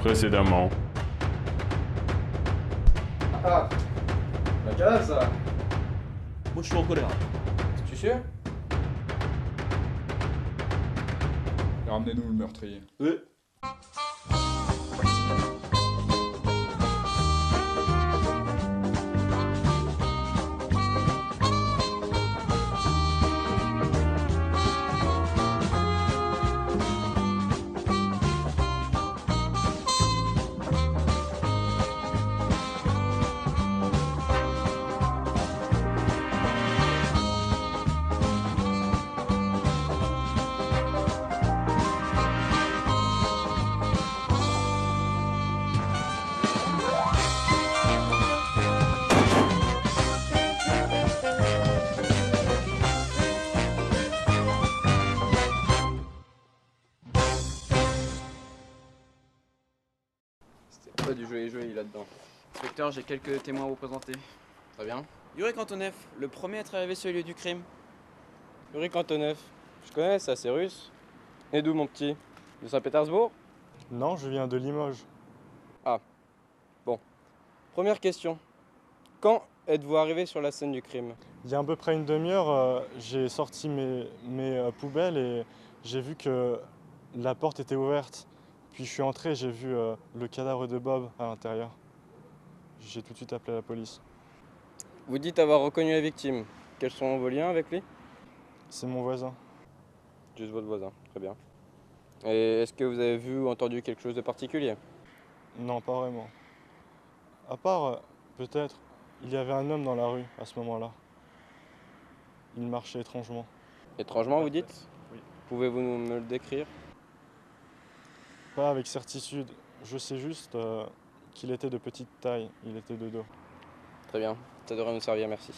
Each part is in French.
précédemment. Ah, la cave ça. Moi je suis en colère. Tu es sûr? Ramenez-nous le meurtrier. Ouais. C'était pas du joli là-dedans. Inspecteur, j'ai quelques témoins à vous présenter. Très bien. Yurick Antonev, le premier à être arrivé sur le lieu du crime. Yurick Antonev, je connais ça, c'est russe. Et d'où mon petit? De Saint-Pétersbourg? Non, je viens de Limoges. Première question. Quand êtes-vous arrivé sur la scène du crime? Il y a à peu près une demi-heure, j'ai sorti mes poubelles et j'ai vu que la porte était ouverte. Puis je suis entré et j'ai vu le cadavre de Bob à l'intérieur. J'ai tout de suite appelé la police. Vous dites avoir reconnu la victime. Quels sont vos liens avec lui? C'est mon voisin. Juste votre voisin, très bien. Et est-ce que vous avez vu ou entendu quelque chose de particulier? Non, pas vraiment. À part, peut-être, il y avait un homme dans la rue à ce moment-là. Il marchait étrangement. Étrangement, vous dites? Oui. Pouvez-vous me le décrire? Pas avec certitude. Je sais juste qu'il était de petite taille. Il était de dos. Très bien, ça devrait nous servir, merci.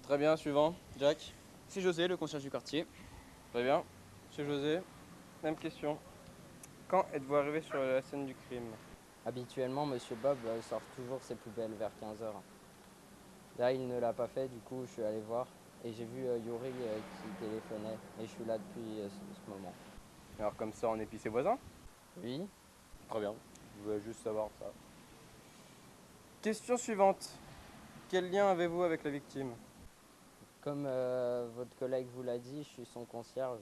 Très bien, suivant. Jack? C'est José, le concierge du quartier. Très bien. Monsieur José, même question. Quand êtes-vous arrivé sur la scène du crime? Habituellement, Monsieur Bob sort toujours ses poubelles vers 15 heures. Là, il ne l'a pas fait, du coup, je suis allé voir et j'ai vu Yuri qui téléphonait et je suis là depuis ce moment. Alors comme ça, on épie ses voisins? Oui, Très bien, je voulais juste savoir ça. Question suivante. Quel lien avez-vous avec la victime? comme votre collègue vous l'a dit, je suis son concierge.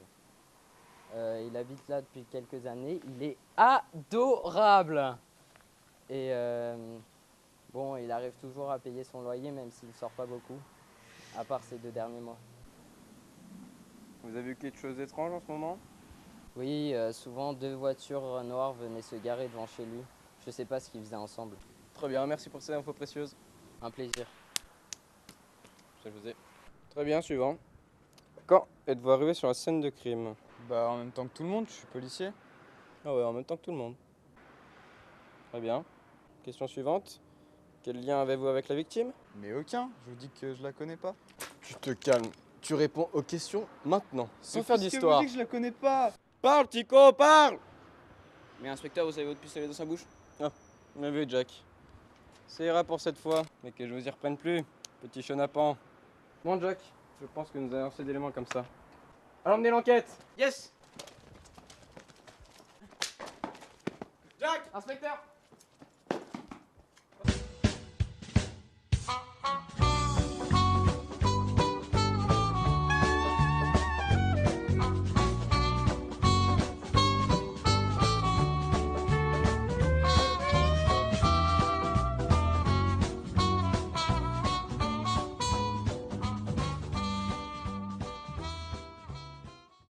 Il habite là depuis quelques années. Il est adorable. Et bon, il arrive toujours à payer son loyer, même s'il ne sort pas beaucoup, à part ces 2 derniers mois. Vous avez vu quelque chose d'étrange en ce moment? Oui, souvent 2 voitures noires venaient se garer devant chez lui. Je sais pas ce qu'ils faisaient ensemble. Très bien, merci pour ces infos précieuses. Un plaisir. Monsieur José. Très bien, suivant. Quand êtes-vous arrivé sur la scène de crime? Bah en même temps que tout le monde, je suis policier. Ah ouais, en même temps que tout le monde. Très bien. Question suivante. Quel lien avez-vous avec la victime? Mais aucun, je vous dis que je la connais pas. Tu te calmes. Tu réponds aux questions maintenant, sans Mais faire puisque d'histoire. vous dites que je la connais pas. Parle, Tico, parle! Mais inspecteur, vous avez votre pistolet dans sa bouche? Bien vu, Jack. Ça ira pour cette fois, mais que je vous y reprenne plus, petit chenapan. Bon, Jack, je pense que nous avons assez d'éléments comme ça. Allons mener l'enquête! Yes! Jack! Inspecteur!